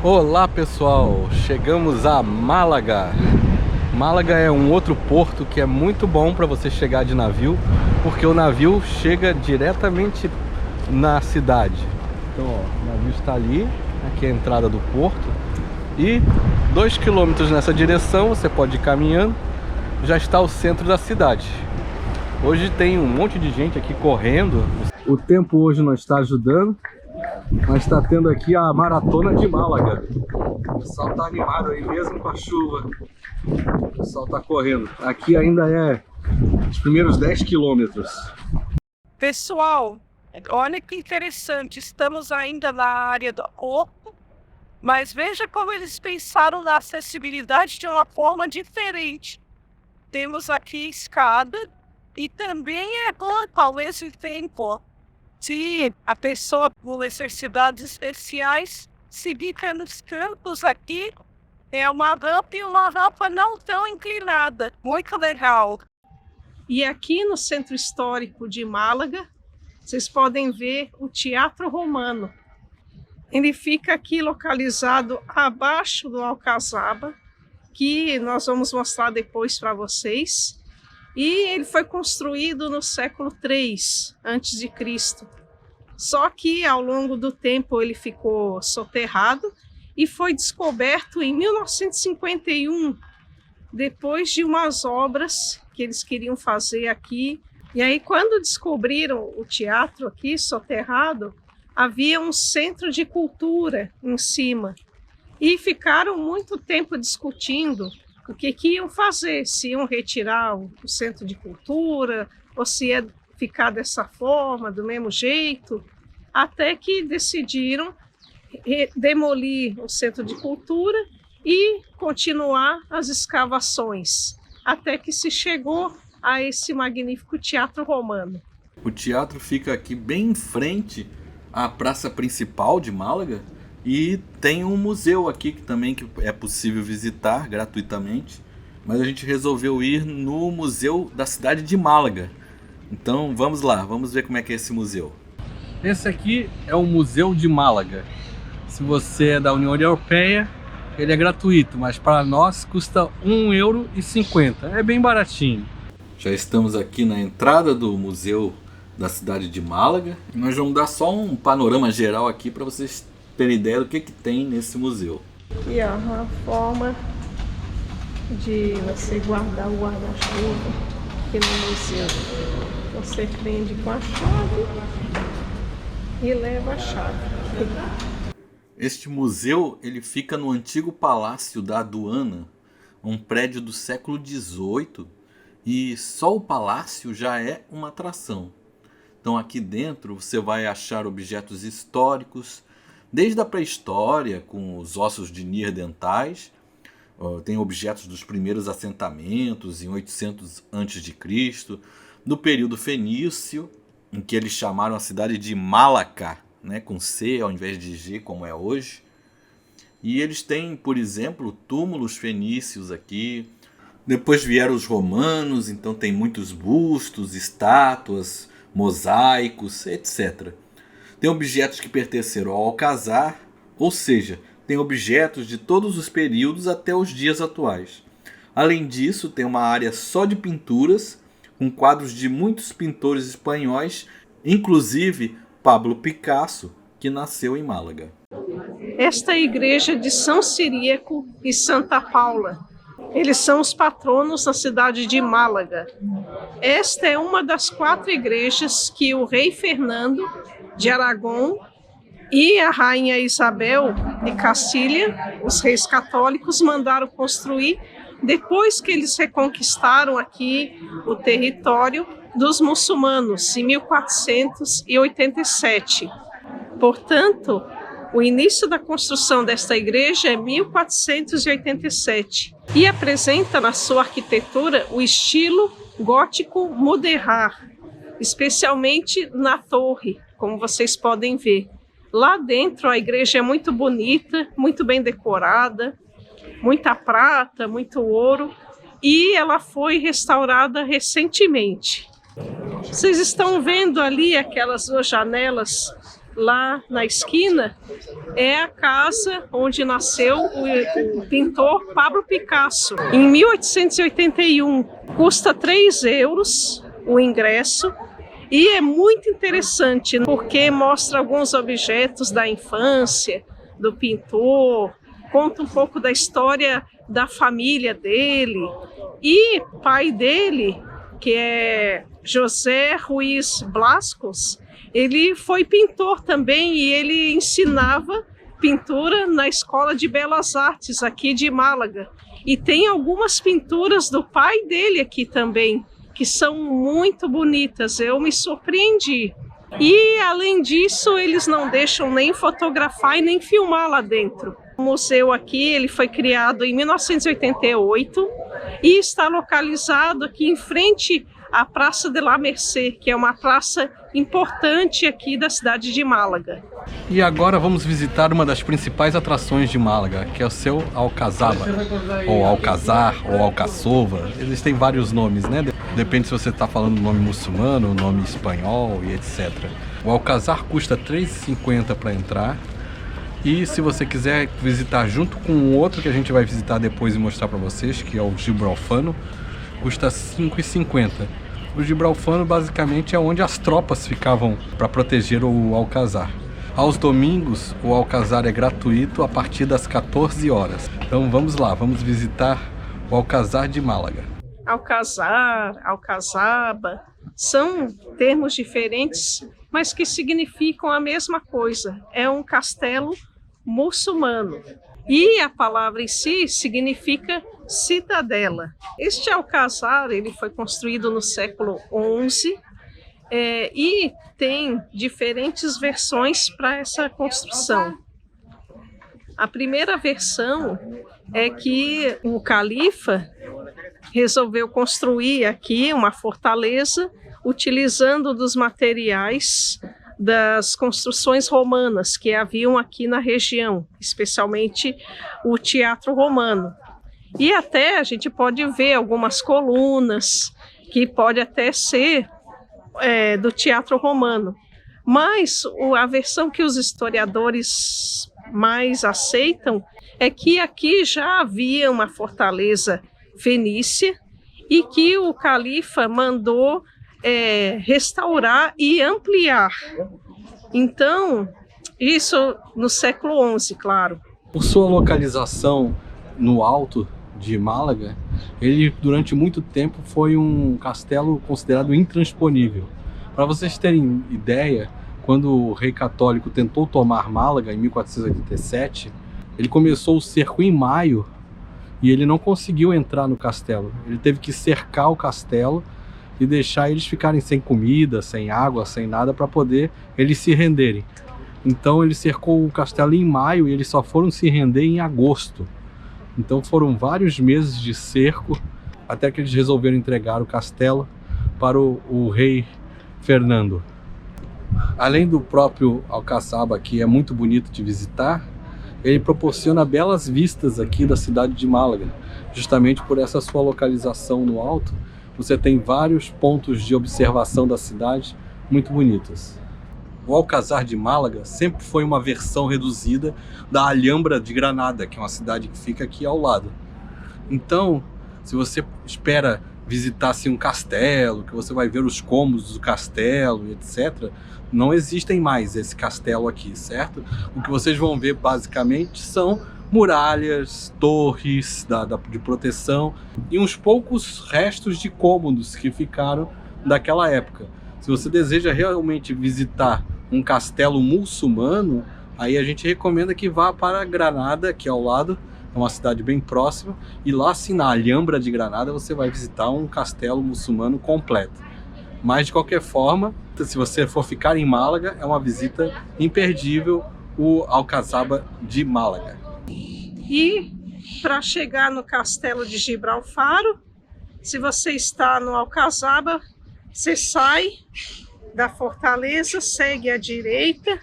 Olá pessoal, chegamos a Málaga. Málaga é um outro porto que é muito bom para você chegar de navio, porque o navio chega diretamente na cidade. Então ó, o navio está ali, aqui é a entrada do porto, e 2 km nessa direção você pode ir caminhando, já está o centro da cidade. Hoje tem um monte de gente aqui correndo. O tempo hoje não está ajudando, mas está tendo aqui a maratona de Málaga. O pessoal está animado aí mesmo com a chuva. O pessoal está correndo. Aqui ainda é os primeiros 10 quilômetros. Pessoal, olha que interessante, estamos ainda na área do corpo, mas veja como eles pensaram na acessibilidade de uma forma diferente. Temos aqui escada e também é bom ao mesmo tempo, se a pessoa por necessidades especiais seguir pelos campos aqui, é uma rampa e uma rampa não tão inclinada. Muito legal. E aqui no Centro Histórico de Málaga, vocês podem ver o Teatro Romano. Ele fica aqui localizado abaixo do Alcazaba, que nós vamos mostrar depois para vocês. E ele foi construído no século III a.C. Só que ao longo do tempo ele ficou soterrado e foi descoberto em 1951, depois de umas obras que eles queriam fazer aqui. E aí, quando descobriram o teatro aqui soterrado, havia um centro de cultura em cima. E ficaram muito tempo discutindo o que iam fazer, se iam retirar o centro de cultura, ou se ia ficar dessa forma, do mesmo jeito, até que decidiram demolir o centro de cultura e continuar as escavações, até que se chegou a esse magnífico Teatro Romano. O teatro fica aqui bem em frente à praça principal de Málaga e tem um museu aqui que também é possível visitar gratuitamente, mas a gente resolveu ir no museu da cidade de Málaga. Então vamos lá, vamos ver como é que é esse museu. Esse aqui é o Museu de Málaga. Se você é da União Europeia, ele é gratuito, mas para nós custa €1,50. É bem baratinho. Já estamos aqui na entrada do Museu da cidade de Málaga. Nós vamos dar só um panorama geral aqui para vocês terem ideia do que tem nesse museu. E ó, uma forma de você guardar o guarda-chuva aqui no museu. Você prende com a chave e leva a chave. Este museu ele fica no antigo Palácio da Aduana, um prédio do século XVIII, e só o palácio já é uma atração. Então aqui dentro você vai achar objetos históricos, desde a pré-história, com os ossos de neandertais, tem objetos dos primeiros assentamentos em 800 a.C., do período fenício, em que eles chamaram a cidade de Malaca, né, com C ao invés de G, como é hoje. E eles têm, por exemplo, túmulos fenícios aqui. Depois vieram os romanos, então tem muitos bustos, estátuas, mosaicos, etc. Tem objetos que pertenceram ao Alcazar, ou seja, tem objetos de todos os períodos até os dias atuais. Além disso, tem uma área só de pinturas, com quadros de muitos pintores espanhóis, inclusive Pablo Picasso, que nasceu em Málaga. Esta é a igreja de São Ciríaco e Santa Paula. Eles são os patronos da cidade de Málaga. Esta é uma das 4 igrejas que o rei Fernando de Aragão e a rainha Isabel de Castilha, os reis católicos, mandaram construir depois que eles reconquistaram aqui o território dos muçulmanos em 1487. Portanto, o início da construção desta igreja é 1487 e apresenta na sua arquitetura o estilo gótico mudéjar, especialmente na torre, como vocês podem ver. Lá dentro a igreja é muito bonita, muito bem decorada, muita prata, muito ouro, e ela foi restaurada recentemente. Vocês estão vendo ali aquelas 2 janelas lá na esquina, é a casa onde nasceu o pintor Pablo Picasso. Em 1881, custa 3 euros o ingresso. E é muito interessante porque mostra alguns objetos da infância do pintor, conta um pouco da história da família dele. E o pai dele, que é José Ruiz Blascos, ele foi pintor também e ele ensinava pintura na Escola de Belas Artes aqui de Málaga. E tem algumas pinturas do pai dele aqui também, que são muito bonitas, eu me surpreendi. E, além disso, eles não deixam nem fotografar e nem filmar lá dentro. O museu aqui ele foi criado em 1988 e está localizado aqui em frente à Praça de la Mercê, que é uma praça importante aqui da cidade de Málaga. E agora vamos visitar uma das principais atrações de Málaga, que é o seu Alcazaba, ou Alcazar, ou Alcazova. Existem vários nomes, né? Depende se você está falando nome muçulmano, nome espanhol e etc. O Alcazar custa R$ 3,50 para entrar. E se você quiser visitar junto com o outro que a gente vai visitar depois e mostrar para vocês, que é o Gibralfano, custa R$ 5,50. O Gibralfano basicamente é onde as tropas ficavam para proteger o Alcazar. Aos domingos, o Alcazar é gratuito a partir das 14 horas. Então vamos lá, vamos visitar o Alcazar de Málaga. Alcazar, Alcazaba, são termos diferentes, mas que significam a mesma coisa. É um castelo muçulmano. E a palavra em si significa cidadela. Este alcazar ele foi construído no século XI e tem diferentes versões para essa construção. A primeira versão é que o califa resolveu construir aqui uma fortaleza utilizando dos materiais das construções romanas que haviam aqui na região, especialmente o teatro romano. E até a gente pode ver algumas colunas que pode até ser do teatro romano. Mas a versão que os historiadores mais aceitam é que aqui já havia uma fortaleza fenícia e que o califa mandou restaurar e ampliar. Então, isso no século XI, claro. Por sua localização no alto de Málaga, ele durante muito tempo foi um castelo considerado intransponível. Para vocês terem ideia, quando o rei católico tentou tomar Málaga em 1487, ele começou o cerco em maio e ele não conseguiu entrar no castelo. Ele teve que cercar o castelo e deixar eles ficarem sem comida, sem água, sem nada, para poder eles se renderem. Então ele cercou o castelo em maio e eles só foram se render em agosto. Então foram vários meses de cerco até que eles resolveram entregar o castelo para o rei Fernando. Além do próprio Alcazaba, que é muito bonito de visitar, ele proporciona belas vistas aqui da cidade de Málaga. Justamente por essa sua localização no alto, você tem vários pontos de observação da cidade muito bonitos. O Alcazar de Málaga sempre foi uma versão reduzida da Alhambra de Granada, que é uma cidade que fica aqui ao lado. Então, se você espera visitar um castelo, que você vai ver os cômodos do castelo, etc., não existem mais esse castelo aqui, certo? O que vocês vão ver basicamente são muralhas, torres de proteção e uns poucos restos de cômodos que ficaram daquela época. Se você deseja realmente visitar um castelo muçulmano, aí a gente recomenda que vá para Granada, aqui ao lado, é uma cidade bem próxima, e lá sim, na Alhambra de Granada, você vai visitar um castelo muçulmano completo. Mas de qualquer forma, se você for ficar em Málaga, é uma visita imperdível, o Alcazaba de Málaga. E para chegar no castelo de Gibralfaro, se você está no Alcazaba, você sai da fortaleza, segue à direita,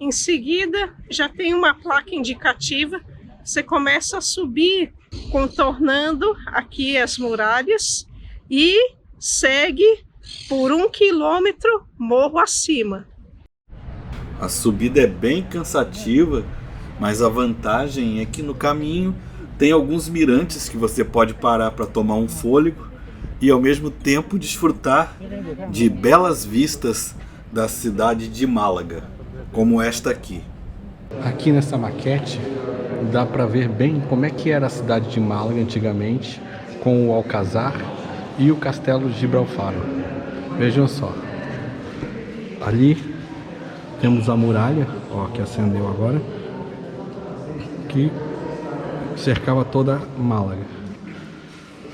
em seguida já tem uma placa indicativa, você começa a subir contornando aqui as muralhas e segue por 1 quilômetro morro acima. A subida é bem cansativa, mas a vantagem é que no caminho tem alguns mirantes que você pode parar para tomar um fôlego e ao mesmo tempo desfrutar de belas vistas da cidade de Málaga, como esta aqui. Aqui nessa maquete dá para ver bem como é que era a cidade de Málaga antigamente, com o Alcazar e o Castelo de Gibralfaro. Vejam só, ali temos a muralha, ó, que acendeu agora, que cercava toda Málaga.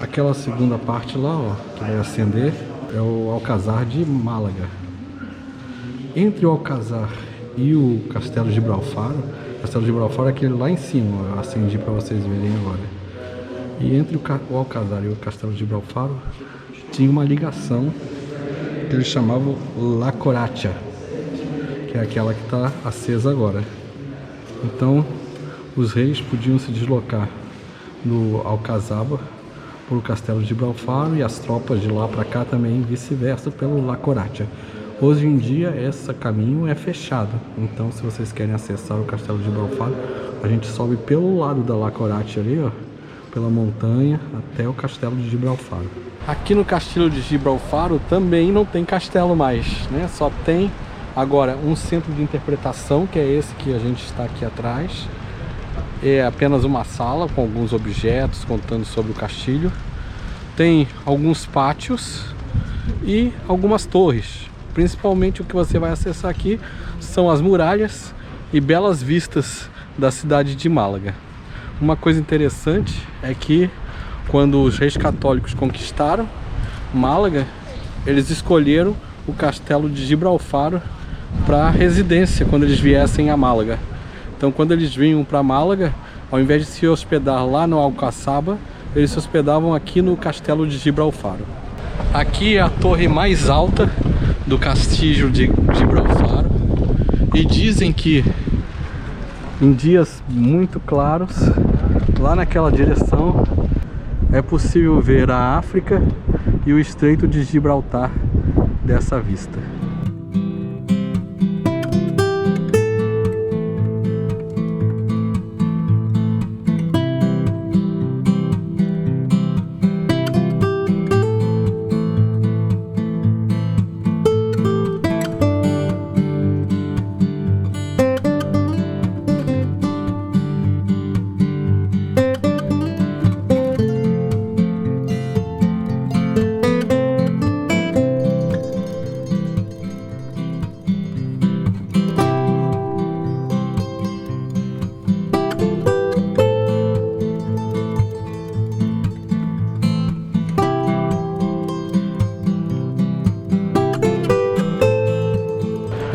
Aquela segunda parte lá, ó, que vai acender, é o Alcazar de Málaga. Entre o Alcazar e o Castelo de Gibralfaro, o Castelo de Gibralfaro é aquele lá em cima, eu acendi para vocês verem agora. E entre o Alcazar e o Castelo de Gibralfaro tinha uma ligação que eles chamavam La Coracha, que é aquela que está acesa agora. Então os reis podiam se deslocar do Alcazaba para o Castelo de Gibralfaro e as tropas de lá para cá também, vice-versa, pelo La Coracha. Hoje em dia esse caminho é fechado, então se vocês querem acessar o Castelo de Gibralfaro, a gente sobe pelo lado da La Coracha ali, ó, pela montanha até o Castelo de Gibralfaro. Aqui no Castelo de Gibralfaro também não tem castelo mais, né? Só tem agora um centro de interpretação, que é esse que a gente está aqui atrás. É apenas uma sala com alguns objetos contando sobre o castilho. Tem alguns pátios e algumas torres. Principalmente o que você vai acessar aqui são as muralhas e belas vistas da cidade de Málaga. Uma coisa interessante é que quando os reis católicos conquistaram Málaga, eles escolheram o Castelo de Gibralfaro para residência quando eles viessem a Málaga. Então quando eles vinham para Málaga, ao invés de se hospedar lá no Alcáçaba, eles se hospedavam aqui no Castelo de Gibralfaro. Aqui é a torre mais alta do Castilho de Gibralfaro e dizem que em dias muito claros, lá naquela direção, é possível ver a África e o Estreito de Gibraltar dessa vista.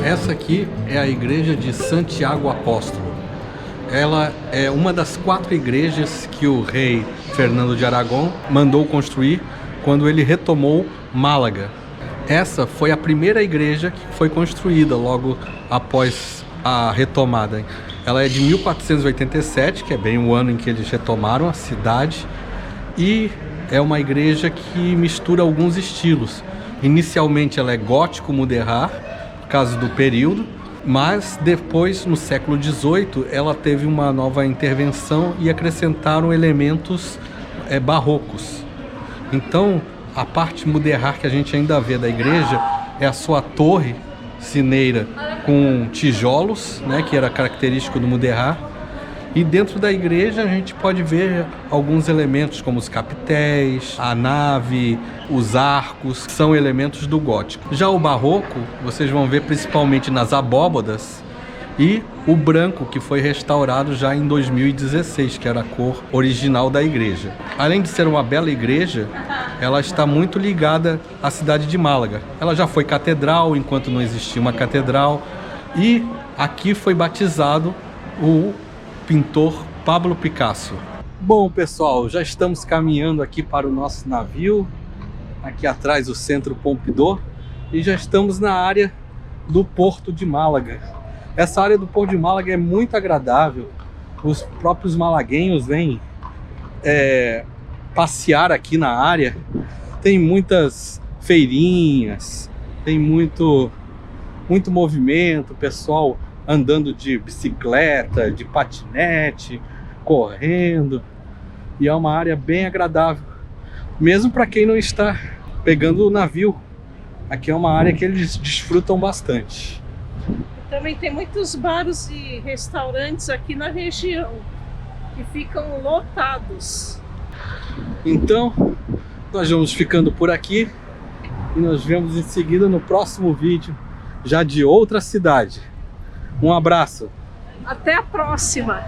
Essa aqui é a igreja de Santiago Apóstolo. Ela é uma das 4 igrejas que o rei Fernando de Aragão mandou construir quando ele retomou Málaga. Essa foi a primeira igreja que foi construída logo após a retomada. Ela é de 1487, que é bem o ano em que eles retomaram a cidade, e é uma igreja que mistura alguns estilos. Inicialmente ela é gótico-mudéjar, por causa do período, mas depois, no século XVIII, ela teve uma nova intervenção e acrescentaram elementos barrocos. Então, a parte mudéjar que a gente ainda vê da igreja é a sua torre sineira com tijolos, né, que era característico do mudéjar. E dentro da igreja a gente pode ver alguns elementos como os capitéis, a nave, os arcos, que são elementos do gótico. Já o barroco, vocês vão ver principalmente nas abóbadas, e o branco, que foi restaurado já em 2016, que era a cor original da igreja. Além de ser uma bela igreja, ela está muito ligada à cidade de Málaga. Ela já foi catedral enquanto não existia uma catedral, e aqui foi batizado o pintor Pablo Picasso. Bom, pessoal, já estamos caminhando aqui para o nosso navio, aqui atrás o Centro Pompidou, e já estamos na área do Porto de Málaga. Essa área do Porto de Málaga é muito agradável, os próprios malaguenhos vêm passear aqui na área, tem muitas feirinhas, tem muito muito movimento, pessoal andando de bicicleta, de patinete, correndo. E é uma área bem agradável, mesmo para quem não está pegando o navio. Aqui é uma área que eles desfrutam bastante. Também tem muitos bares e restaurantes aqui na região que ficam lotados. Então, nós vamos ficando por aqui e nos vemos em seguida no próximo vídeo, já de outra cidade. Um abraço! Até a próxima!